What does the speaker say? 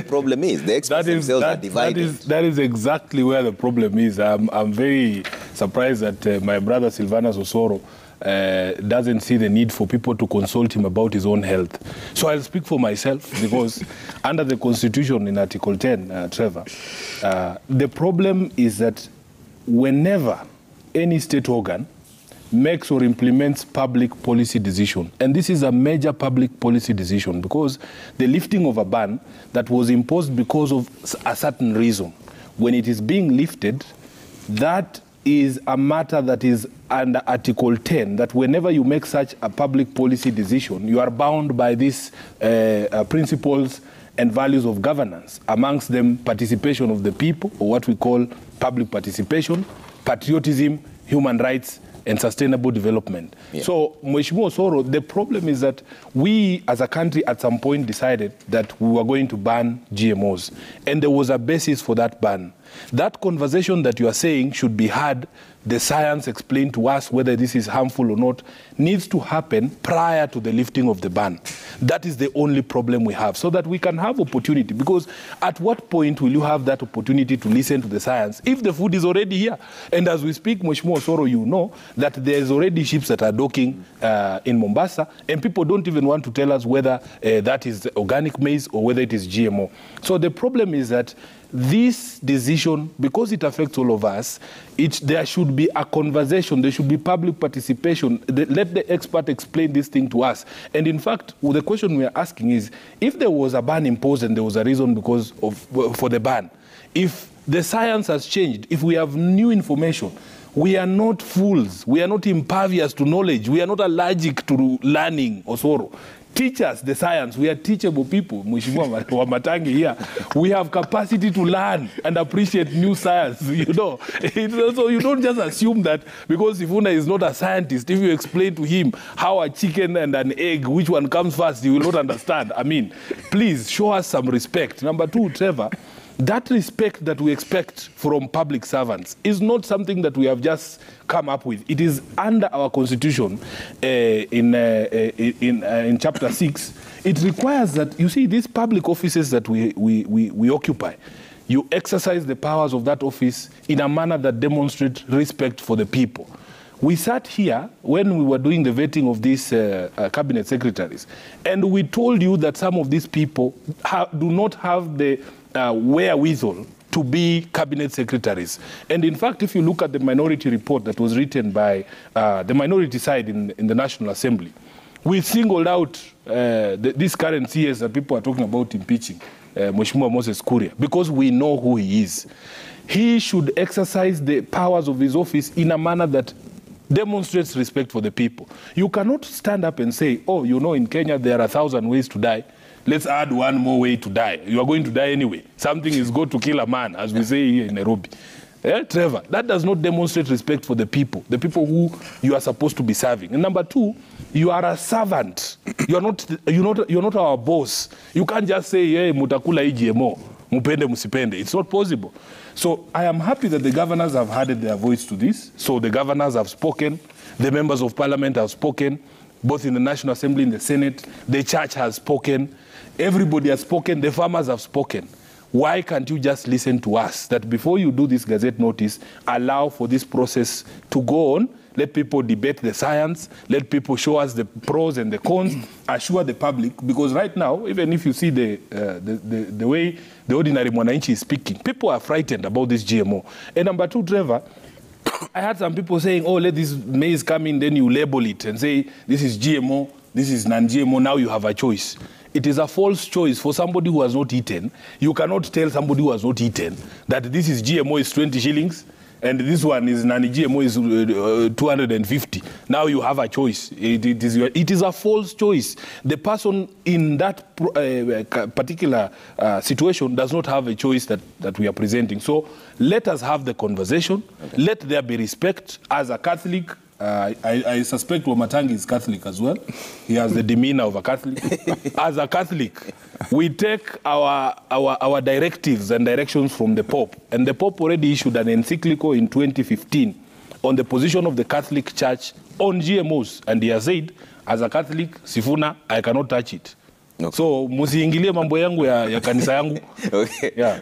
problem is. The experts themselves are divided. That is exactly where the problem is. I'm very surprised that my brother Silvanus Osoro doesn't see the need for people to consult him about his own health. So I'll speak for myself because under the Constitution in Article 10, Trevor, the problem is that whenever any state organ makes or implements public policy decision, and this is a major public policy decision because the lifting of a ban that was imposed because of a certain reason, when it is being lifted, that is a matter that is under Article 10, that whenever you make such a public policy decision, you are bound by these principles and values of governance, amongst them participation of the people, or what we call public participation, patriotism, human rights, and sustainable development. Yeah. So, Mheshimiwa Osoro, the problem is that we as a country at some point decided that we were going to ban GMOs, and there was a basis for that ban. That conversation that you are saying should be had, the science explained to us whether this is harmful or not, needs to happen prior to the lifting of the ban. That is the only problem we have, so that we can have opportunity. Because at what point will you have that opportunity to listen to the science if the food is already here? And as we speak, Mheshimiwa Osoro, you know that there's already ships that are docking in Mombasa, and people don't even want to tell us whether that is organic maize or whether it is GMO. So the problem is that this decision, because it affects all of us, there should be a conversation, there should be public participation. Let the expert explain this thing to us. And in fact, the question we are asking is, if there was a ban imposed and there was a reason for the ban, if the science has changed, if we have new information, we are not fools, we are not impervious to knowledge, we are not allergic to learning, Osoro. Teach us the science. We are teachable people. Mheshimiwa Wamatangi here. We have capacity to learn and appreciate new science, you know. So you don't just assume that because Sifuna is not a scientist, if you explain to him how a chicken and an egg, which one comes first, he will not understand. I mean, please show us some respect. Number two, Trevor, that respect that we expect from public servants is not something that we have just come up with. It is under our Constitution in Chapter 6. It requires that, you see, these public offices that we occupy, you exercise the powers of that office in a manner that demonstrates respect for the people. We sat here when we were doing the vetting of these cabinet secretaries, and we told you that some of these people do not have the wherewithal to be cabinet secretaries. And in fact, if you look at the minority report that was written by the minority side in the National Assembly, we singled out this current CS that people are talking about impeaching, Mheshimiwa Moses Kuria, because we know who he is. He should exercise the powers of his office in a manner that demonstrates respect for the people. You cannot stand up and say, oh, you know, in Kenya there are 1,000 ways to die. Let's add one more way to die. You are going to die anyway. Something is good to kill a man, as we say here in Nairobi. Trevor, that does not demonstrate respect for the people who you are supposed to be serving. And number two, you are a servant. You're not our boss. You can't just say, hey, mutakula hii GMO, mupende musipende. It's not possible. So I am happy that the governors have added their voice to this. So the governors have spoken, the members of parliament have spoken, both in the National Assembly, in the Senate, the church has spoken, everybody has spoken, the farmers have spoken. Why can't you just listen to us? That before you do this Gazette notice, allow for this process to go on, let people debate the science, let people show us the pros and the cons, assure the public, because right now, even if you see the way the ordinary mwananchi is speaking, people are frightened about this GMO. And number two, Trevor, I had some people saying, oh, let this maize come in, then you label it and say, this is GMO, this is non-GMO, now you have a choice. It is a false choice for somebody who has not eaten. You cannot tell somebody who has not eaten that this is GMO is 20 shillings and this one is non-GMO is 250. Now you have a choice. It is a false choice. The person in that particular situation does not have a choice that we are presenting. So let us have the conversation. Okay. Let there be respect. As a Catholic, I suspect Wamatangi is Catholic as well. He has the demeanor of a Catholic. As a Catholic, we take our directives and directions from the Pope. And the Pope already issued an encyclical in 2015 on the position of the Catholic Church on GMOs. And he has said, as a Catholic, Sifuna, I cannot touch it. So musiingilie mambo yangu ya kanisa yangu. Okay. Yeah.